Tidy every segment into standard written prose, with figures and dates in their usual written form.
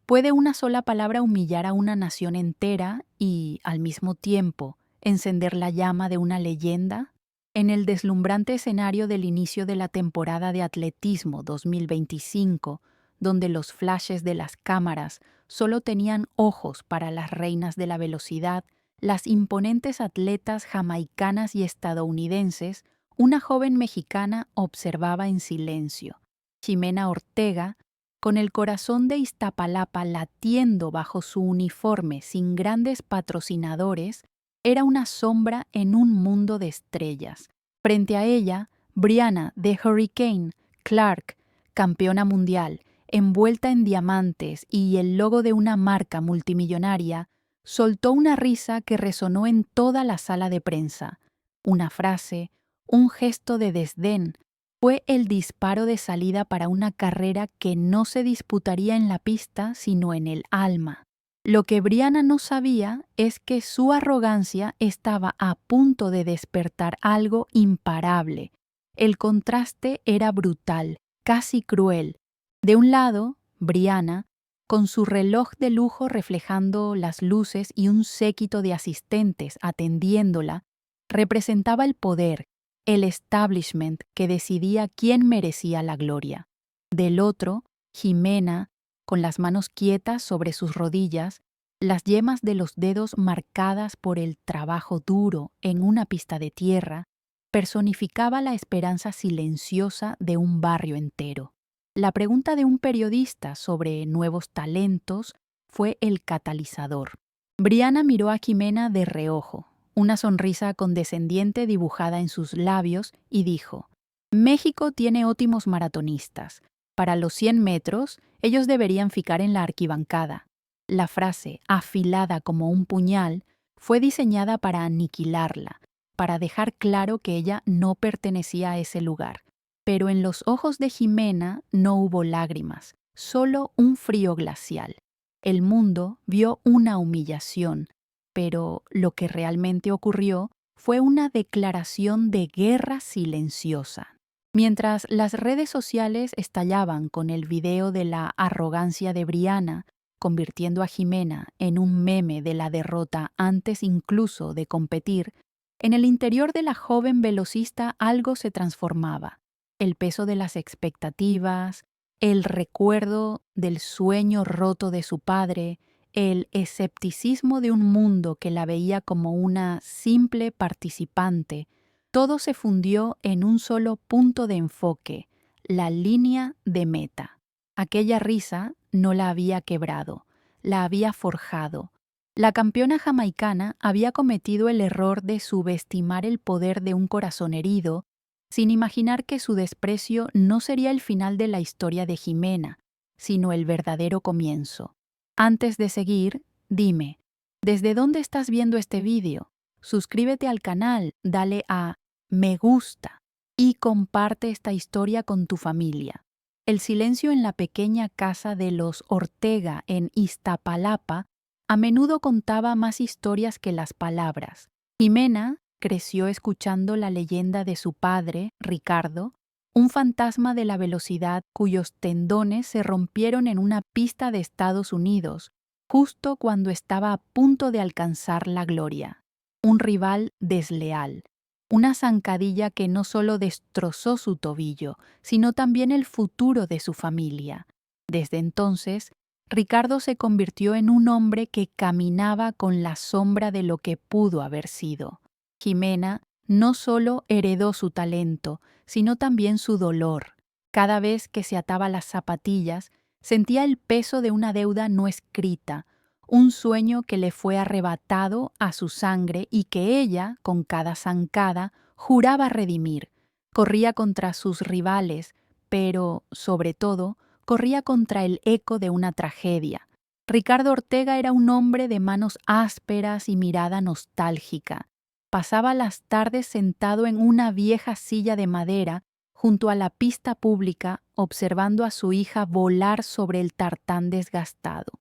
¿Puede una sola palabra humillar a una nación entera y, al mismo tiempo, encender la llama de una leyenda? En el deslumbrante escenario del inicio de la temporada de atletismo 2025, donde los flashes de las cámaras solo tenían ojos para las reinas de la velocidad, las imponentes atletas jamaicanas y estadounidenses, una joven mexicana observaba en silencio. Ximena Ortega, con el corazón de Iztapalapa latiendo bajo su uniforme sin grandes patrocinadores, era una sombra en un mundo de estrellas. Frente a ella, Brianna de Hurricane Clark, campeona mundial, envuelta en diamantes y el logo de una marca multimillonaria, soltó una risa que resonó en toda la sala de prensa. Una frase, un gesto de desdén, fue el disparo de salida para una carrera que no se disputaría en la pista, sino en el alma. Lo que Brianna no sabía es que su arrogancia estaba a punto de despertar algo imparable. El contraste era brutal, casi cruel. De un lado, Brianna, con su reloj de lujo reflejando las luces y un séquito de asistentes atendiéndola, representaba el poder, el establishment que decidía quién merecía la gloria. Del otro, Ximena, con las manos quietas sobre sus rodillas, las yemas de los dedos marcadas por el trabajo duro en una pista de tierra, personificaba la esperanza silenciosa de un barrio entero. La pregunta de un periodista sobre nuevos talentos fue el catalizador. Brianna miró a Ximena de reojo, una sonrisa condescendiente dibujada en sus labios, y dijo: «México tiene ótimos maratonistas. Para los 100 metros, ellos deberían ficar en la arquibancada». La frase, afilada como un puñal, fue diseñada para aniquilarla, para dejar claro que ella no pertenecía a ese lugar. Pero en los ojos de Ximena no hubo lágrimas, solo un frío glacial. El mundo vio una humillación, pero lo que realmente ocurrió fue una declaración de guerra silenciosa. Mientras las redes sociales estallaban con el video de la arrogancia de Brianna, convirtiendo a Ximena en un meme de la derrota antes incluso de competir, en el interior de la joven velocista algo se transformaba. El peso de las expectativas, el recuerdo del sueño roto de su padre, el escepticismo de un mundo que la veía como una simple participante, todo se fundió en un solo punto de enfoque, la línea de meta. Aquella risa no la había quebrado, la había forjado. La campeona jamaicana había cometido el error de subestimar el poder de un corazón herido, sin imaginar que su desprecio no sería el final de la historia de Ximena, sino el verdadero comienzo. Antes de seguir, dime, ¿desde dónde estás viendo este vídeo? Suscríbete al canal, dale a me gusta y comparte esta historia con tu familia. El silencio en la pequeña casa de los Ortega en Iztapalapa a menudo contaba más historias que las palabras. Ximena creció escuchando la leyenda de su padre, Ricardo, un fantasma de la velocidad cuyos tendones se rompieron en una pista de Estados Unidos, justo cuando estaba a punto de alcanzar la gloria. Un rival desleal, una zancadilla que no solo destrozó su tobillo, sino también el futuro de su familia. Desde entonces, Ricardo se convirtió en un hombre que caminaba con la sombra de lo que pudo haber sido. Ximena no solo heredó su talento, sino también su dolor. Cada vez que se ataba las zapatillas, sentía el peso de una deuda no escrita, un sueño que le fue arrebatado a su sangre y que ella, con cada zancada, juraba redimir. Corría contra sus rivales, pero, sobre todo, corría contra el eco de una tragedia. Ricardo Ortega era un hombre de manos ásperas y mirada nostálgica. Pasaba las tardes sentado en una vieja silla de madera junto a la pista pública observando a su hija volar sobre el tartán desgastado.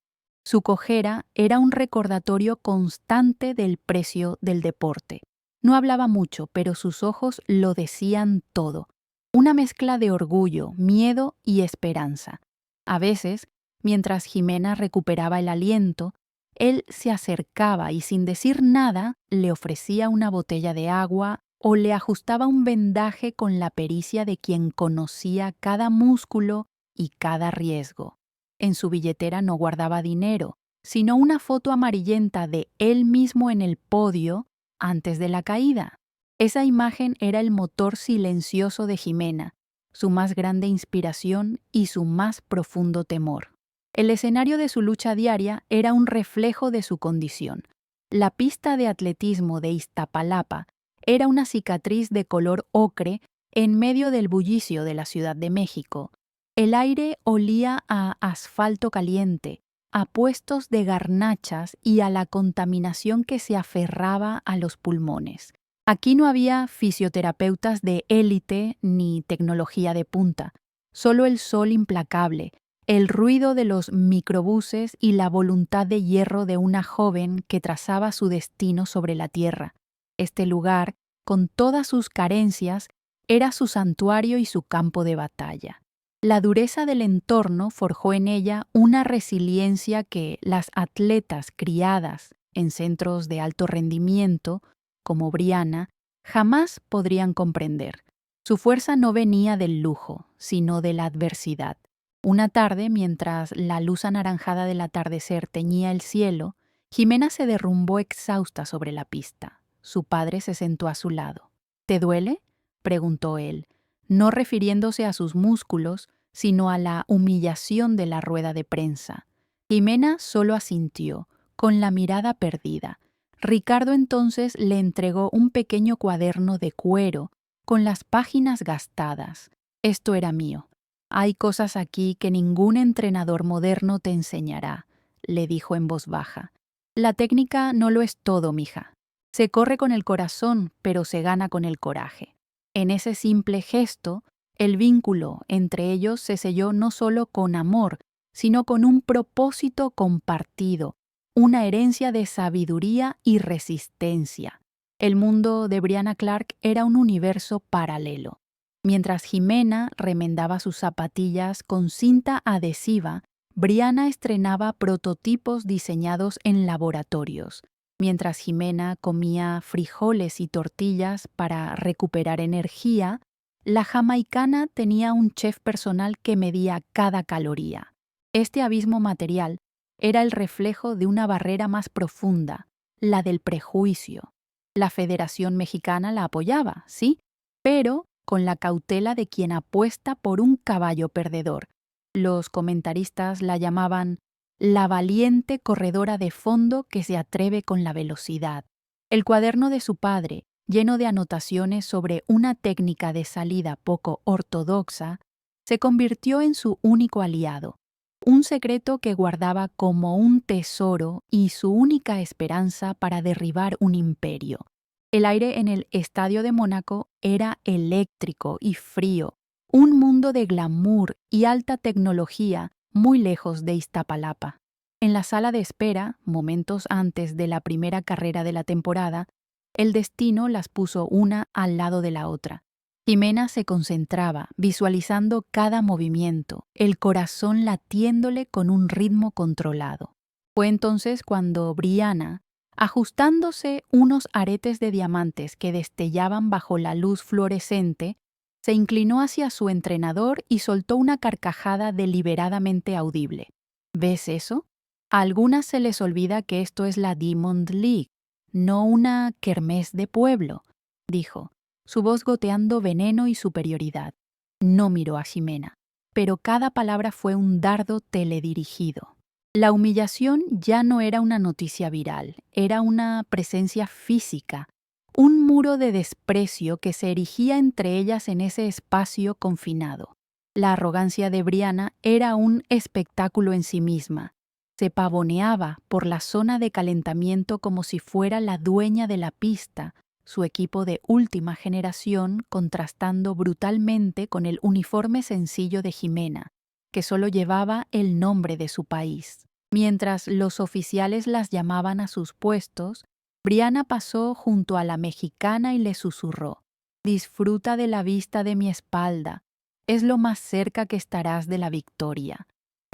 Su cojera era un recordatorio constante del precio del deporte. No hablaba mucho, pero sus ojos lo decían todo. Una mezcla de orgullo, miedo y esperanza. A veces, Mientras Jimena recuperaba el aliento, él se acercaba y sin decir nada le ofrecía una botella de agua o le ajustaba un vendaje con la pericia de quien conocía cada músculo y cada riesgo. En su billetera no guardaba dinero, sino una foto amarillenta de él mismo en el podio antes de la caída. Esa imagen era el motor silencioso de Jimena, su más grande inspiración y su más profundo temor. El escenario de su lucha diaria era un reflejo de su condición. La pista de atletismo de Iztapalapa era una cicatriz de color ocre en medio del bullicio de la Ciudad de México. El aire olía a asfalto caliente, a puestos de garnachas y a la contaminación que se aferraba a los pulmones. Aquí no había fisioterapeutas de élite ni tecnología de punta, solo el sol implacable, el ruido de los microbuses y la voluntad de hierro de una joven que trazaba su destino sobre la tierra. Este lugar, con todas sus carencias, era su santuario y su campo de batalla. La dureza del entorno forjó en ella una resiliencia que las atletas criadas en centros de alto rendimiento, como Brianna, jamás podrían comprender. Su fuerza no venía del lujo, sino de la adversidad. Una tarde, mientras la luz anaranjada del atardecer teñía el cielo, Jimena se derrumbó exhausta sobre la pista. Su padre se sentó a su lado. ¿Te duele?, preguntó él, no refiriéndose a sus músculos, sino a la humillación de la rueda de prensa. Jimena solo asintió, con la mirada perdida. Ricardo entonces le entregó un pequeño cuaderno de cuero, con las páginas gastadas. Esto era mío. Hay cosas aquí que ningún entrenador moderno te enseñará, le dijo en voz baja. La técnica no lo es todo, mija. Se corre con el corazón, pero se gana con el coraje. En ese simple gesto, el vínculo entre ellos se selló no solo con amor, sino con un propósito compartido, una herencia de sabiduría y resistencia. El mundo de Brianna Clark era un universo paralelo. Mientras Jimena remendaba sus zapatillas con cinta adhesiva, Brianna estrenaba prototipos diseñados en laboratorios. Mientras Jimena comía frijoles y tortillas para recuperar energía, la jamaicana tenía un chef personal que medía cada caloría. Este abismo material era el reflejo de una barrera más profunda, la del prejuicio. La Federación Mexicana la apoyaba, sí, pero con la cautela de quien apuesta por un caballo perdedor. Los comentaristas la llamaban la valiente corredora de fondo que se atreve con la velocidad. El cuaderno de su padre, lleno de anotaciones sobre una técnica de salida poco ortodoxa, se convirtió en su único aliado, un secreto que guardaba como un tesoro y su única esperanza para derribar un imperio. El aire en el estadio de Mónaco era eléctrico y frío, un mundo de glamour y alta tecnología muy lejos de Iztapalapa. En la sala de espera, momentos antes de la primera carrera de la temporada, el destino las puso una al lado de la otra. Jimena se concentraba, visualizando cada movimiento, el corazón latiéndole con un ritmo controlado. Fue entonces cuando Brianna, ajustándose unos aretes de diamantes que destellaban bajo la luz fluorescente, se inclinó hacia su entrenador y soltó una carcajada deliberadamente audible. ¿Ves eso? A algunas se les olvida que esto es la Diamond League, no una kermés de pueblo, dijo, su voz goteando veneno y superioridad. No miró a Jimena, pero cada palabra fue un dardo teledirigido. La humillación ya no era una noticia viral, era una presencia física, un muro de desprecio que se erigía entre ellas en ese espacio confinado. La arrogancia de Brianna era un espectáculo en sí misma. Se pavoneaba por la zona de calentamiento como si fuera la dueña de la pista, su equipo de última generación contrastando brutalmente con el uniforme sencillo de Jimena, que solo llevaba el nombre de su país. Mientras los oficiales las llamaban a sus puestos, Brianna pasó junto a la mexicana y le susurró: «Disfruta de la vista de mi espalda, es lo más cerca que estarás de la victoria».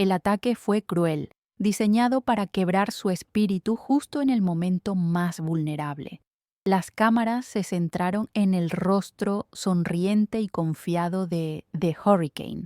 El ataque fue cruel, diseñado para quebrar su espíritu justo en el momento más vulnerable. Las cámaras se centraron en el rostro sonriente y confiado de The Hurricane,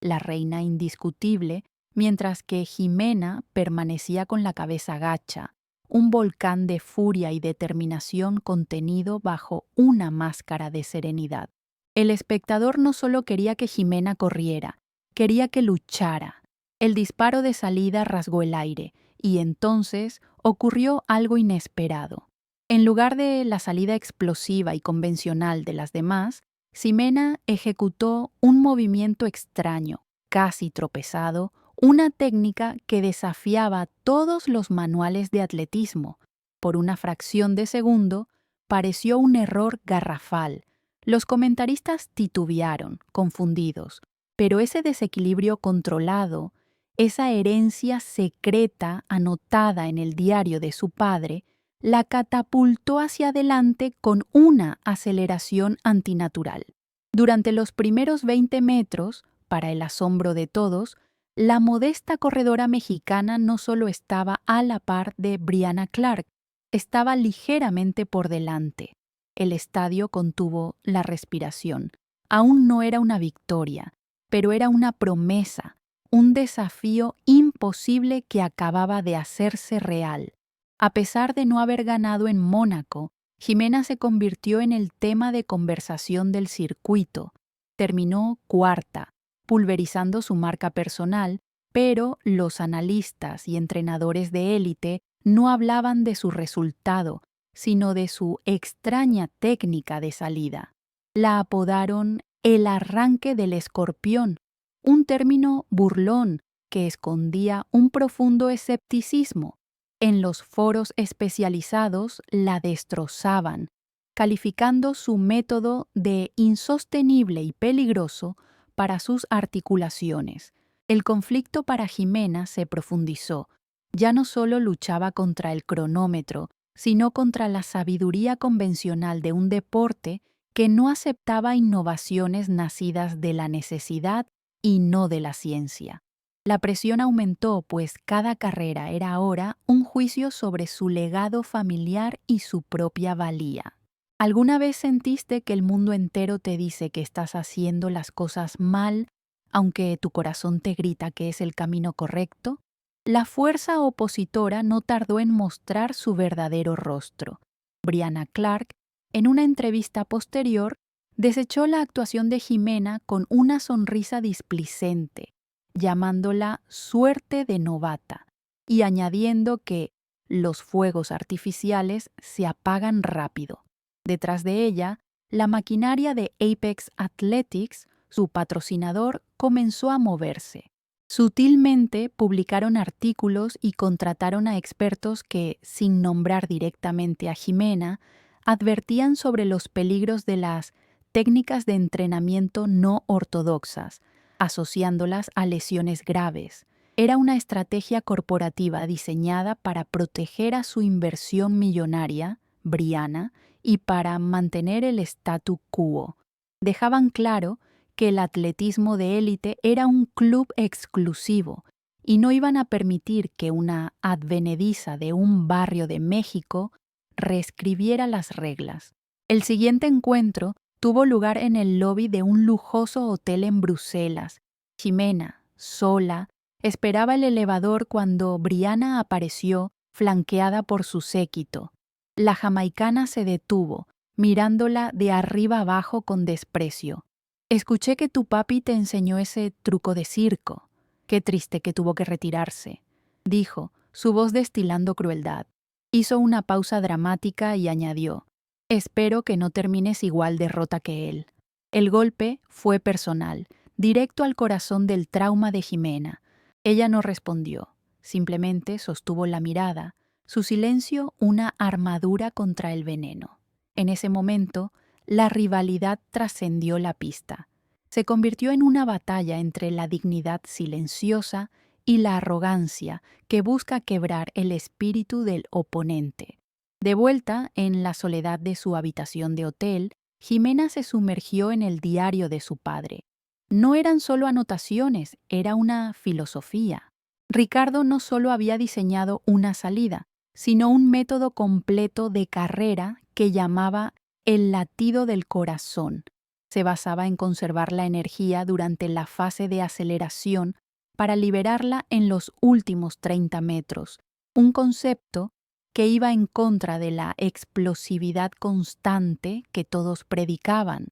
la reina indiscutible, mientras que Jimena permanecía con la cabeza gacha, un volcán de furia y determinación contenido bajo una máscara de serenidad. El espectador no solo quería que Jimena corriera, quería que luchara. El disparo de salida rasgó el aire, y entonces ocurrió algo inesperado. En lugar de la salida explosiva y convencional de las demás, Ximena ejecutó un movimiento extraño, casi tropezado, una técnica que desafiaba todos los manuales de atletismo. Por una fracción de segundo, pareció un error garrafal. Los comentaristas titubearon, confundidos, pero ese desequilibrio controlado, esa herencia secreta anotada en el diario de su padre, la catapultó hacia adelante con una aceleración antinatural. Durante los primeros 20 metros, para el asombro de todos, la modesta corredora mexicana no solo estaba a la par de Brianna Clark, estaba ligeramente por delante. El estadio contuvo la respiración. Aún no era una victoria, pero era una promesa, un desafío imposible que acababa de hacerse real. A pesar de no haber ganado en Mónaco, Jimena se convirtió en el tema de conversación del circuito. Terminó cuarta, pulverizando su marca personal, pero los analistas y entrenadores de élite no hablaban de su resultado, sino de su extraña técnica de salida. La apodaron el arranque del escorpión, un término burlón que escondía un profundo escepticismo. En los foros especializados la destrozaban, calificando su método de insostenible y peligroso para sus articulaciones. El conflicto para Jimena se profundizó. Ya no solo luchaba contra el cronómetro, sino contra la sabiduría convencional de un deporte que no aceptaba innovaciones nacidas de la necesidad y no de la ciencia. La presión aumentó, pues cada carrera era ahora un juicio sobre su legado familiar y su propia valía. ¿Alguna vez sentiste que el mundo entero te dice que estás haciendo las cosas mal, aunque tu corazón te grita que es el camino correcto? La fuerza opositora no tardó en mostrar su verdadero rostro. Brianna Clark, en una entrevista posterior, desechó la actuación de Jimena con una sonrisa displicente, llamándola suerte de novata, y añadiendo que los fuegos artificiales se apagan rápido. Detrás de ella, la maquinaria de Apex Athletics, su patrocinador, comenzó a moverse. Sutilmente publicaron artículos y contrataron a expertos que, sin nombrar directamente a Jimena, advertían sobre los peligros de las técnicas de entrenamiento no ortodoxas, asociándolas a lesiones graves. Era una estrategia corporativa diseñada para proteger a su inversión millonaria, Brianna, y para mantener el statu quo. Dejaban claro que el atletismo de élite era un club exclusivo y no iban a permitir que una advenediza de un barrio de México reescribiera las reglas. El siguiente encuentro tuvo lugar en el lobby de un lujoso hotel en Bruselas. Jimena, sola, esperaba el elevador cuando Brianna apareció, flanqueada por su séquito. La jamaicana se detuvo, mirándola de arriba abajo con desprecio. «Escuché que tu papi te enseñó ese truco de circo. Qué triste que tuvo que retirarse», dijo, su voz destilando crueldad. Hizo una pausa dramática y añadió: «Espero que no termines igual de rota que él». El golpe fue personal, directo al corazón del trauma de Jimena. Ella no respondió, simplemente sostuvo la mirada, su silencio una armadura contra el veneno. En ese momento, la rivalidad trascendió la pista. Se convirtió en una batalla entre la dignidad silenciosa y la arrogancia que busca quebrar el espíritu del oponente. De vuelta en la soledad de su habitación de hotel, Jimena se sumergió en el diario de su padre. No eran solo anotaciones, era una filosofía. Ricardo no solo había diseñado una salida, sino un método completo de carrera que llamaba el latido del corazón. Se basaba en conservar la energía durante la fase de aceleración para liberarla en los últimos 30 metros, un concepto que iba en contra de la explosividad constante que todos predicaban.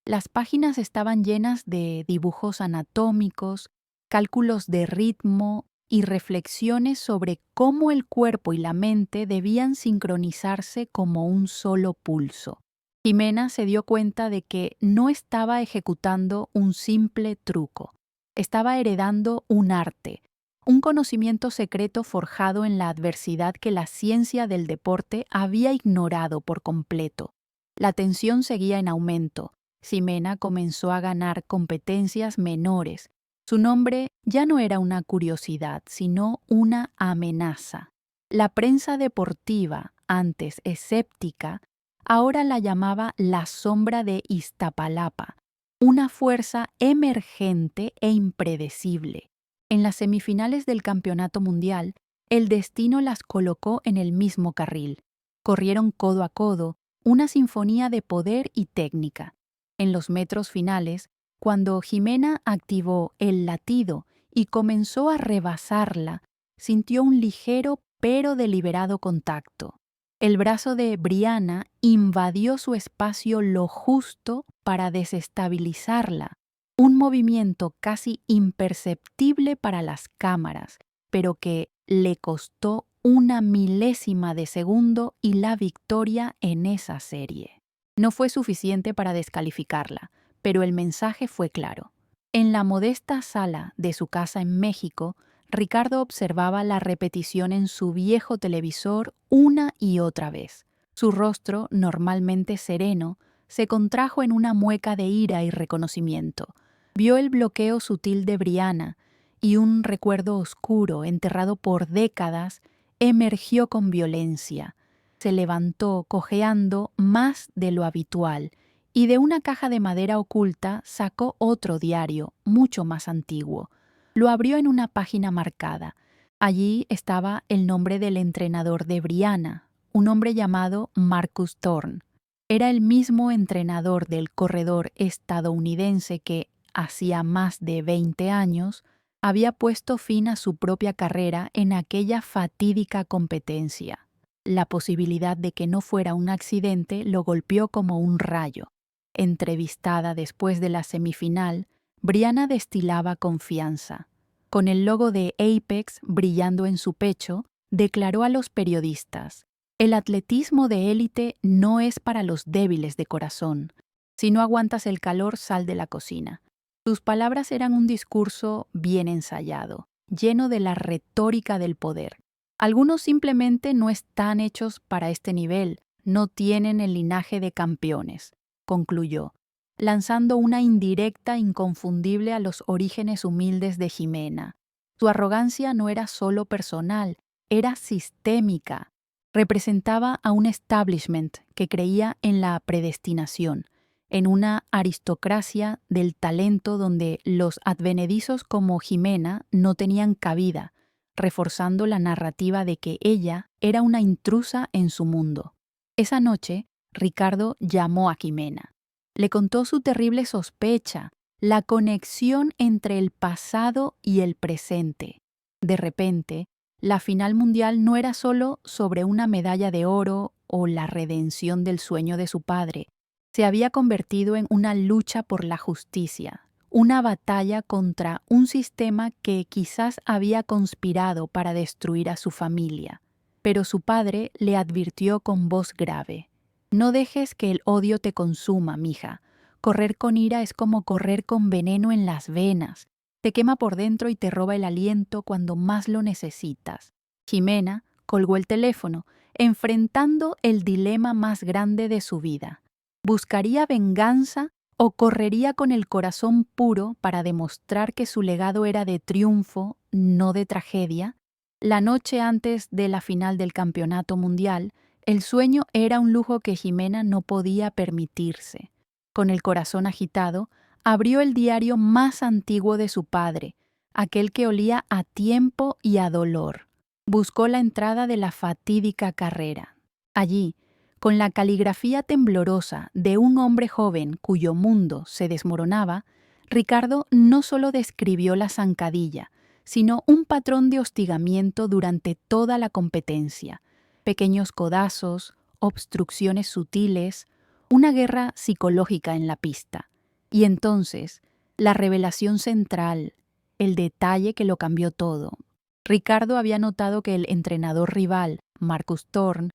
Las páginas estaban llenas de dibujos anatómicos, cálculos de ritmo y reflexiones sobre cómo el cuerpo y la mente debían sincronizarse como un solo pulso. Ximena se dio cuenta de que no estaba ejecutando un simple truco, estaba heredando un arte, un conocimiento secreto forjado en la adversidad que la ciencia del deporte había ignorado por completo. La tensión seguía en aumento. Ximena comenzó a ganar competencias menores. Su nombre ya no era una curiosidad, sino una amenaza. La prensa deportiva, antes escéptica, ahora la llamaba la sombra de Iztapalapa, una fuerza emergente e impredecible. En las semifinales del Campeonato Mundial, el destino las colocó en el mismo carril. Corrieron codo a codo, una sinfonía de poder y técnica. En los metros finales, cuando Ximena activó el latido y comenzó a rebasarla, sintió un ligero pero deliberado contacto. El brazo de Brianna invadió su espacio lo justo para desestabilizarla, un movimiento casi imperceptible para las cámaras, pero que le costó una milésima de segundo y la victoria en esa serie. No fue suficiente para descalificarla, pero el mensaje fue claro. En la modesta sala de su casa en México, Ricardo observaba la repetición en su viejo televisor una y otra vez. Su rostro, normalmente sereno, se contrajo en una mueca de ira y reconocimiento. Vio el bloqueo sutil de Brianna y un recuerdo oscuro, enterrado por décadas, emergió con violencia. Se levantó cojeando más de lo habitual y de una caja de madera oculta sacó otro diario, mucho más antiguo. Lo abrió en una página marcada. Allí estaba el nombre del entrenador de Brianna, un hombre llamado Marcus Thorne. Era el mismo entrenador del corredor estadounidense que, hacía más de 20 años, había puesto fin a su propia carrera en aquella fatídica competencia. La posibilidad de que no fuera un accidente lo golpeó como un rayo. Entrevistada después de la semifinal, Brianna destilaba confianza. Con el logo de Apex brillando en su pecho, declaró a los periodistas: «El atletismo de élite no es para los débiles de corazón. Si no aguantas el calor, sal de la cocina». Sus palabras eran un discurso bien ensayado, lleno de la retórica del poder. Algunos simplemente no están hechos para este nivel, no tienen el linaje de campeones, concluyó, lanzando una indirecta inconfundible a los orígenes humildes de Ximena. Su arrogancia no era solo personal, era sistémica. Representaba a un establishment que creía en la predestinación, en una aristocracia del talento donde los advenedizos como Ximena no tenían cabida, reforzando la narrativa de que ella era una intrusa en su mundo. Esa noche, Ricardo llamó a Ximena. Le contó su terrible sospecha, la conexión entre el pasado y el presente. De repente, la final mundial no era solo sobre una medalla de oro o la redención del sueño de su padre. Se había convertido en una lucha por la justicia, una batalla contra un sistema que quizás había conspirado para destruir a su familia. Pero su padre le advirtió con voz grave: «No dejes que el odio te consuma, mija. Correr con ira es como correr con veneno en las venas. Te quema por dentro y te roba el aliento cuando más lo necesitas». Ximena colgó el teléfono, enfrentando el dilema más grande de su vida. ¿Buscaría venganza o correría con el corazón puro para demostrar que su legado era de triunfo, no de tragedia? La noche antes de la final del Campeonato Mundial, el sueño era un lujo que Ximena no podía permitirse. Con el corazón agitado, abrió el diario más antiguo de su padre, aquel que olía a tiempo y a dolor. Buscó la entrada de la fatídica carrera. Allí, con la caligrafía temblorosa de un hombre joven cuyo mundo se desmoronaba, Ricardo no solo describió la zancadilla, sino un patrón de hostigamiento durante toda la competencia. Pequeños codazos, obstrucciones sutiles, una guerra psicológica en la pista. Y entonces, la revelación central, el detalle que lo cambió todo. Ricardo había notado que el entrenador rival, Marcus Thorn,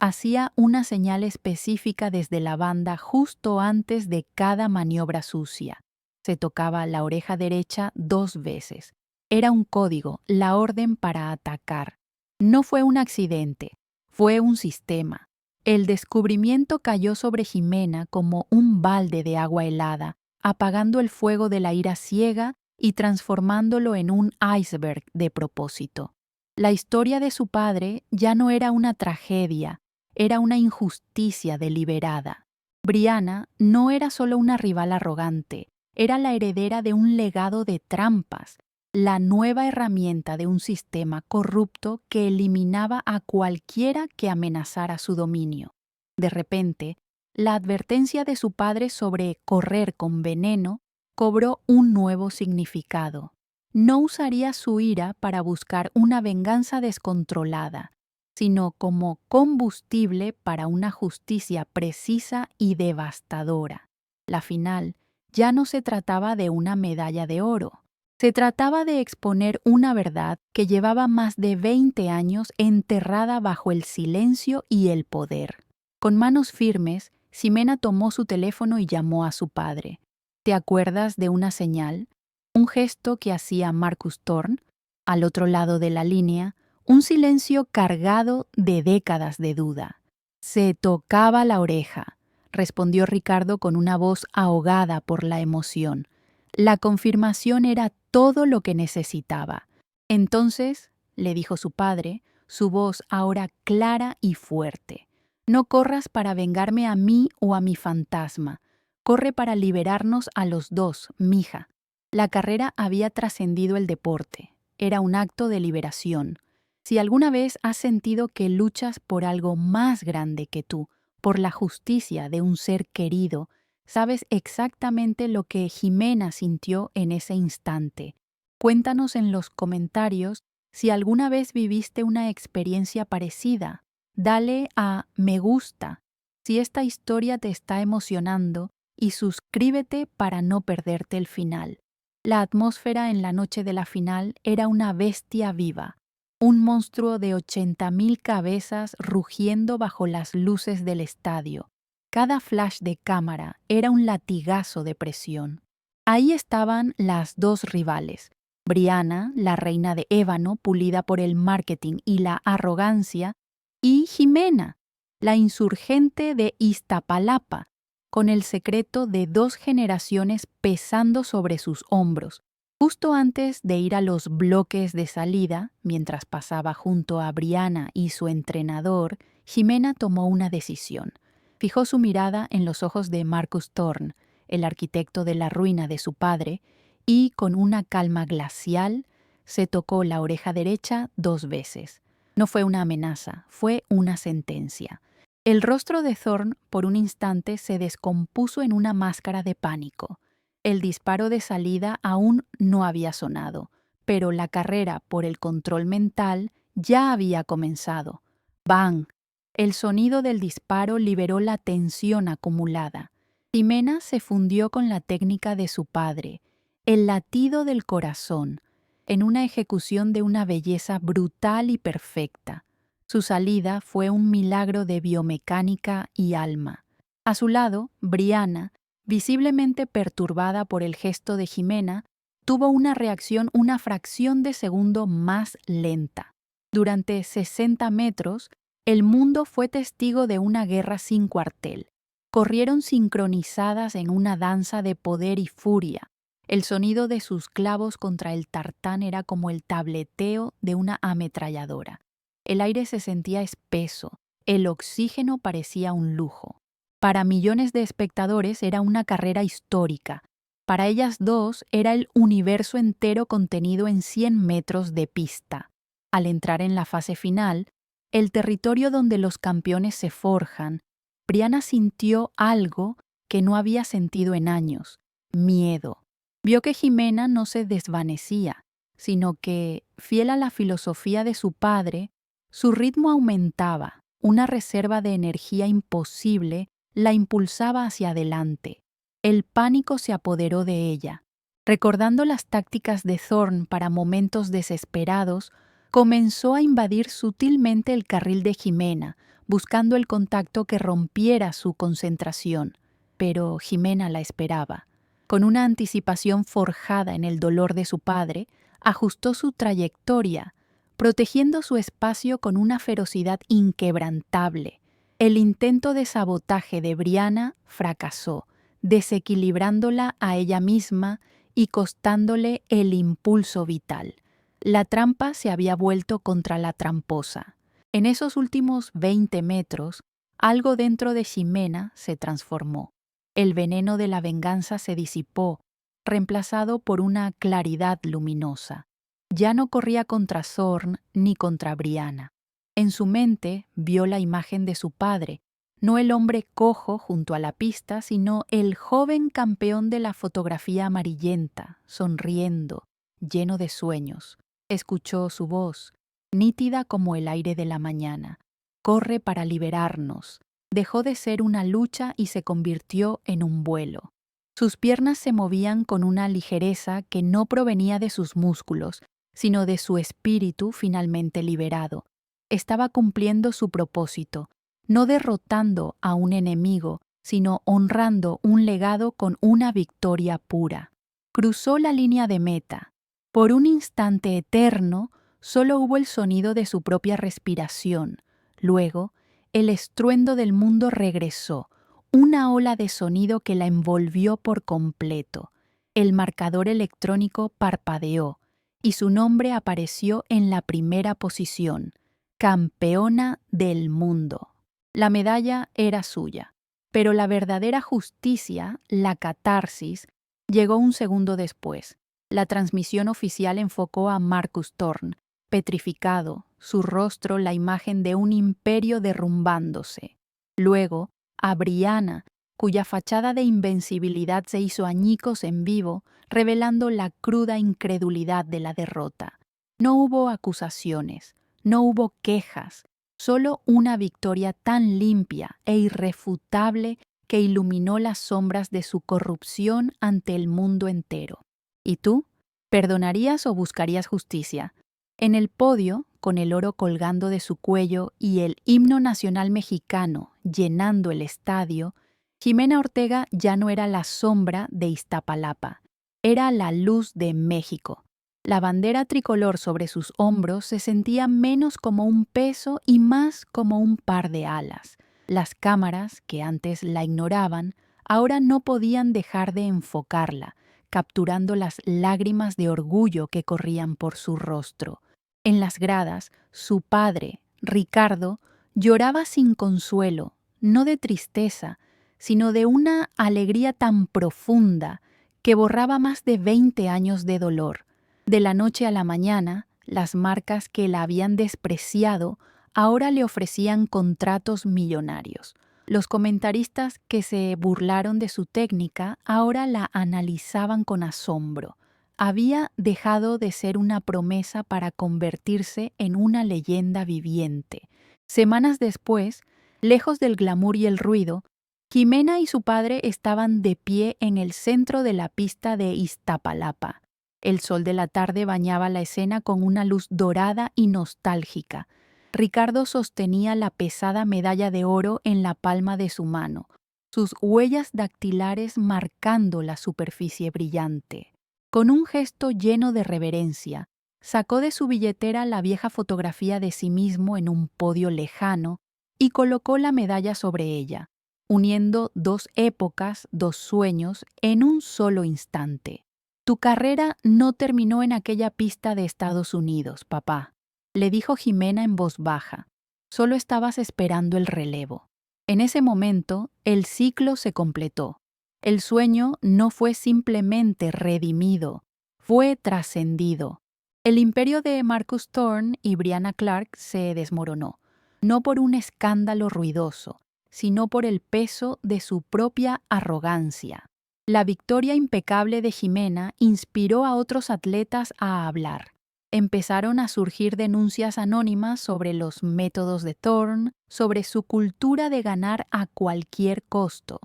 hacía una señal específica desde la banda justo antes de cada maniobra sucia. Se tocaba la oreja derecha 2 veces. Era un código, la orden para atacar. No fue un accidente, fue un sistema. El descubrimiento cayó sobre Jimena como un balde de agua helada, apagando el fuego de la ira ciega y transformándolo en un iceberg de propósito. La historia de su padre ya no era una tragedia, era una injusticia deliberada. Brianna no era solo una rival arrogante, era la heredera de un legado de trampas, la nueva herramienta de un sistema corrupto que eliminaba a cualquiera que amenazara su dominio. De repente, la advertencia de su padre sobre correr con veneno cobró un nuevo significado. No usaría su ira para buscar una venganza descontrolada, sino como combustible para una justicia precisa y devastadora. La final ya no se trataba de una medalla de oro. Se trataba de exponer una verdad que llevaba más de 20 años enterrada bajo el silencio y el poder. Con manos firmes, Ximena tomó su teléfono y llamó a su padre. ¿Te acuerdas de una señal? Un gesto que hacía Marcus Thorn. Al otro lado de la línea, un silencio cargado de décadas de duda. Se tocaba la oreja, respondió Ricardo con una voz ahogada por la emoción. La confirmación era todo lo que necesitaba. Entonces, le dijo su padre, su voz ahora clara y fuerte, no corras para vengarme a mí o a mi fantasma. Corre para liberarnos a los dos, mija. La carrera había trascendido el deporte. Era un acto de liberación. Si alguna vez has sentido que luchas por algo más grande que tú, por la justicia de un ser querido, sabes exactamente lo que Ximena sintió en ese instante. Cuéntanos en los comentarios si alguna vez viviste una experiencia parecida. Dale a me gusta si esta historia te está emocionando y suscríbete para no perderte el final. La atmósfera en la noche de la final era una bestia viva, un monstruo de 80,000 cabezas rugiendo bajo las luces del estadio. Cada flash de cámara era un latigazo de presión. Ahí estaban las dos rivales. Brianna, la reina de ébano pulida por el marketing y la arrogancia, y Ximena, la insurgente de Iztapalapa, con el secreto de 2 generaciones pesando sobre sus hombros. Justo antes de ir a los bloques de salida, mientras pasaba junto a Brianna y su entrenador, Ximena tomó una decisión. Fijó su mirada en los ojos de Marcus Thorn, el arquitecto de la ruina de su padre, y con una calma glacial se tocó la oreja derecha 2 veces. No fue una amenaza, fue una sentencia. El rostro de Thorn por un instante se descompuso en una máscara de pánico. El disparo de salida aún no había sonado, pero la carrera por el control mental ya había comenzado. ¡Bang! El sonido del disparo liberó la tensión acumulada. Ximena se fundió con la técnica de su padre, el latido del corazón, en una ejecución de una belleza brutal y perfecta. Su salida fue un milagro de biomecánica y alma. A su lado, Brianna, visiblemente perturbada por el gesto de Ximena, tuvo una reacción una fracción de segundo más lenta. Durante 60 metros, el mundo fue testigo de una guerra sin cuartel. Corrieron sincronizadas en una danza de poder y furia. El sonido de sus clavos contra el tartán era como el tableteo de una ametralladora. El aire se sentía espeso, el oxígeno parecía un lujo. Para millones de espectadores era una carrera histórica. Para ellas dos era el universo entero contenido en 100 metros de pista. Al entrar en la fase final, el territorio donde los campeones se forjan, Brianna sintió algo que no había sentido en años: miedo. Vio que Ximena no se desvanecía, sino que, fiel a la filosofía de su padre, su ritmo aumentaba, una reserva de energía imposible la impulsaba hacia adelante. El pánico se apoderó de ella. Recordando las tácticas de Thorne para momentos desesperados, comenzó a invadir sutilmente el carril de Ximena, buscando el contacto que rompiera su concentración. Pero Ximena la esperaba. Con una anticipación forjada en el dolor de su padre, ajustó su trayectoria, protegiendo su espacio con una ferocidad inquebrantable. El intento de sabotaje de Brianna fracasó, desequilibrándola a ella misma y costándole el impulso vital. La trampa se había vuelto contra la tramposa. En esos últimos 20 metros, algo dentro de Ximena se transformó. El veneno de la venganza se disipó, reemplazado por una claridad luminosa. Ya no corría contra Thorne ni contra Brianna. En su mente vio la imagen de su padre, no el hombre cojo junto a la pista, sino el joven campeón de la fotografía amarillenta, sonriendo, lleno de sueños. Escuchó su voz, nítida como el aire de la mañana. Corre para liberarnos. Dejó de ser una lucha y se convirtió en un vuelo. Sus piernas se movían con una ligereza que no provenía de sus músculos, sino de su espíritu finalmente liberado. Estaba cumpliendo su propósito, no derrotando a un enemigo, sino honrando un legado con una victoria pura. Cruzó la línea de meta. Por un instante eterno, solo hubo el sonido de su propia respiración. Luego, el estruendo del mundo regresó, una ola de sonido que la envolvió por completo. El marcador electrónico parpadeó y su nombre apareció en la primera posición: campeona del mundo. La medalla era suya, pero la verdadera justicia, la catarsis, llegó un segundo después. La transmisión oficial enfocó a Marcus Thorne, petrificado, su rostro la imagen de un imperio derrumbándose. Luego, a Brianna, cuya fachada de invencibilidad se hizo añicos en vivo, revelando la cruda incredulidad de la derrota. No hubo acusaciones, no hubo quejas, solo una victoria tan limpia e irrefutable que iluminó las sombras de su corrupción ante el mundo entero. ¿Y tú? ¿Perdonarías o buscarías justicia? En el podio, con el oro colgando de su cuello y el himno nacional mexicano llenando el estadio, Ximena Ortega ya no era la sombra de Iztapalapa, era la luz de México. La bandera tricolor sobre sus hombros se sentía menos como un peso y más como un par de alas. Las cámaras, que antes la ignoraban, ahora no podían dejar de enfocarla, capturando las lágrimas de orgullo que corrían por su rostro. En las gradas, su padre, Ricardo, lloraba sin consuelo, no de tristeza, sino de una alegría tan profunda que borraba más de 20 años de dolor. De la noche a la mañana, las marcas que la habían despreciado ahora le ofrecían contratos millonarios. Los comentaristas que se burlaron de su técnica ahora la analizaban con asombro. Había dejado de ser una promesa para convertirse en una leyenda viviente. Semanas después, lejos del glamour y el ruido, Ximena y su padre estaban de pie en el centro de la pista de Iztapalapa. El sol de la tarde bañaba la escena con una luz dorada y nostálgica. Ricardo sostenía la pesada medalla de oro en la palma de su mano, sus huellas dactilares marcando la superficie brillante. Con un gesto lleno de reverencia, sacó de su billetera la vieja fotografía de sí mismo en un podio lejano y colocó la medalla sobre ella, uniendo dos épocas, dos sueños, en un solo instante. Tu carrera no terminó en aquella pista de Estados Unidos, papá, le dijo Ximena en voz baja. Solo estabas esperando el relevo. En ese momento, el ciclo se completó. El sueño no fue simplemente redimido, fue trascendido. El imperio de Marcus Thorne y Brianna Clark se desmoronó, no por un escándalo ruidoso, sino por el peso de su propia arrogancia. La victoria impecable de Ximena inspiró a otros atletas a hablar. Empezaron a surgir denuncias anónimas sobre los métodos de Thorne, sobre su cultura de ganar a cualquier costo.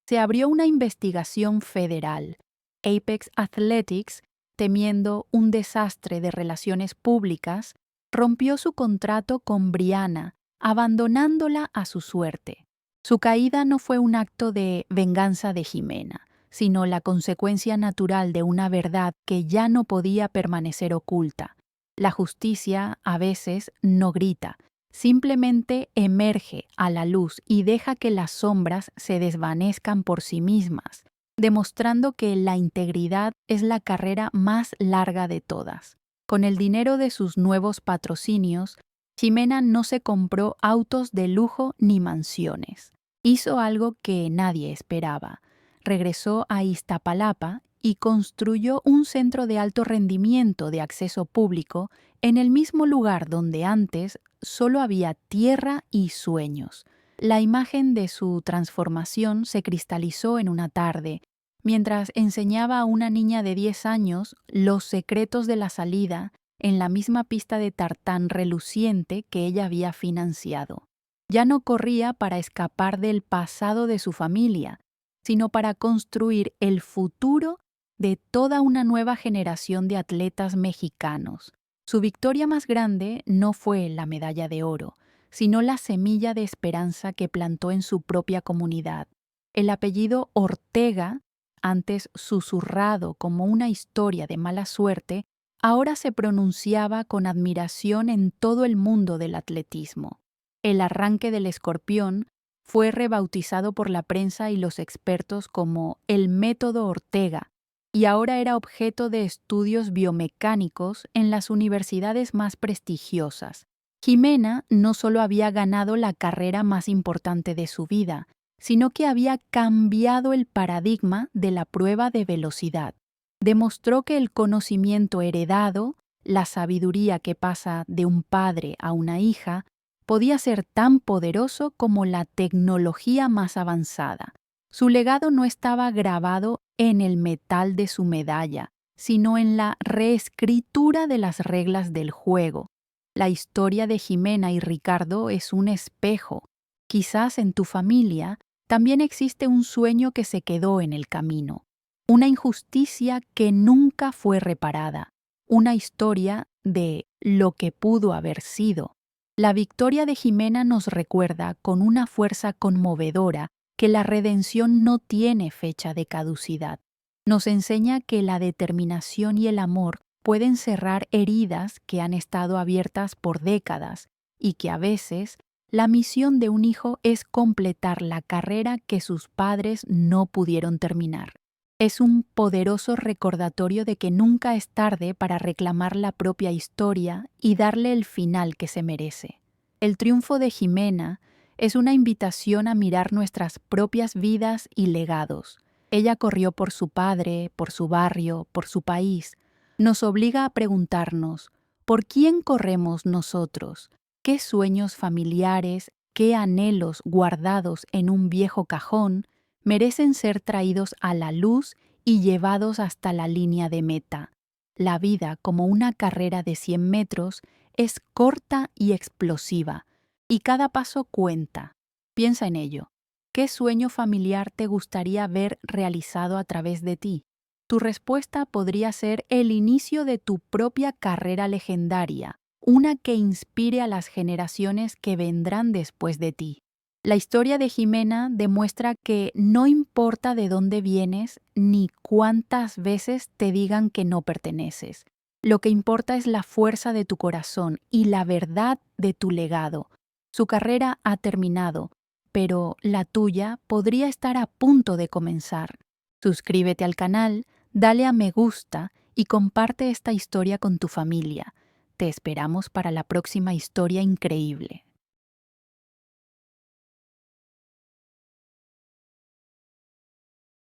Se abrió una investigación federal. Apex Athletics, temiendo un desastre de relaciones públicas, rompió su contrato con Brianna, abandonándola a su suerte. Su caída no fue un acto de venganza de Ximena, sino la consecuencia natural de una verdad que ya no podía permanecer oculta. La justicia, a veces, no grita, simplemente emerge a la luz y deja que las sombras se desvanezcan por sí mismas, demostrando que la integridad es la carrera más larga de todas. Con el dinero de sus nuevos patrocinios, Ximena no se compró autos de lujo ni mansiones. Hizo algo que nadie esperaba. Regresó a Iztapalapa y construyó un centro de alto rendimiento de acceso público en el mismo lugar donde antes solo había tierra y sueños. La imagen de su transformación se cristalizó en una tarde, mientras enseñaba a una niña de 10 años los secretos de la salida en la misma pista de tartán reluciente que ella había financiado. Ya no corría para escapar del pasado de su familia, sino para construir el futuro de toda una nueva generación de atletas mexicanos. Su victoria más grande no fue la medalla de oro, sino la semilla de esperanza que plantó en su propia comunidad. El apellido Ortega, antes susurrado como una historia de mala suerte, ahora se pronunciaba con admiración en todo el mundo del atletismo. El arranque del escorpión fue rebautizado por la prensa y los expertos como el método Ortega, y ahora era objeto de estudios biomecánicos en las universidades más prestigiosas. Ximena no solo había ganado la carrera más importante de su vida, sino que había cambiado el paradigma de la prueba de velocidad. Demostró que el conocimiento heredado, la sabiduría que pasa de un padre a una hija, podía ser tan poderoso como la tecnología más avanzada. Su legado no estaba grabado en el metal de su medalla, sino en la reescritura de las reglas del juego. La historia de Ximena y Ricardo es un espejo. Quizás en tu familia también existe un sueño que se quedó en el camino, una injusticia que nunca fue reparada, una historia de lo que pudo haber sido. La victoria de Ximena nos recuerda con una fuerza conmovedora que la redención no tiene fecha de caducidad. Nos enseña que la determinación y el amor pueden cerrar heridas que han estado abiertas por décadas y que a veces la misión de un hijo es completar la carrera que sus padres no pudieron terminar. Es un poderoso recordatorio de que nunca es tarde para reclamar la propia historia y darle el final que se merece. El triunfo de Ximena es una invitación a mirar nuestras propias vidas y legados. Ella corrió por su padre, por su barrio, por su país. Nos obliga a preguntarnos, ¿por quién corremos nosotros? ¿Qué sueños familiares, qué anhelos guardados en un viejo cajón merecen ser traídos a la luz y llevados hasta la línea de meta? La vida, como una carrera de 100 metros, es corta y explosiva, y cada paso cuenta. Piensa en ello. ¿Qué sueño familiar te gustaría ver realizado a través de ti? Tu respuesta podría ser el inicio de tu propia carrera legendaria, una que inspire a las generaciones que vendrán después de ti. La historia de Ximena demuestra que no importa de dónde vienes ni cuántas veces te digan que no perteneces. Lo que importa es la fuerza de tu corazón y la verdad de tu legado. Su carrera ha terminado, pero la tuya podría estar a punto de comenzar. Suscríbete al canal, dale a me gusta y comparte esta historia con tu familia. Te esperamos para la próxima historia increíble.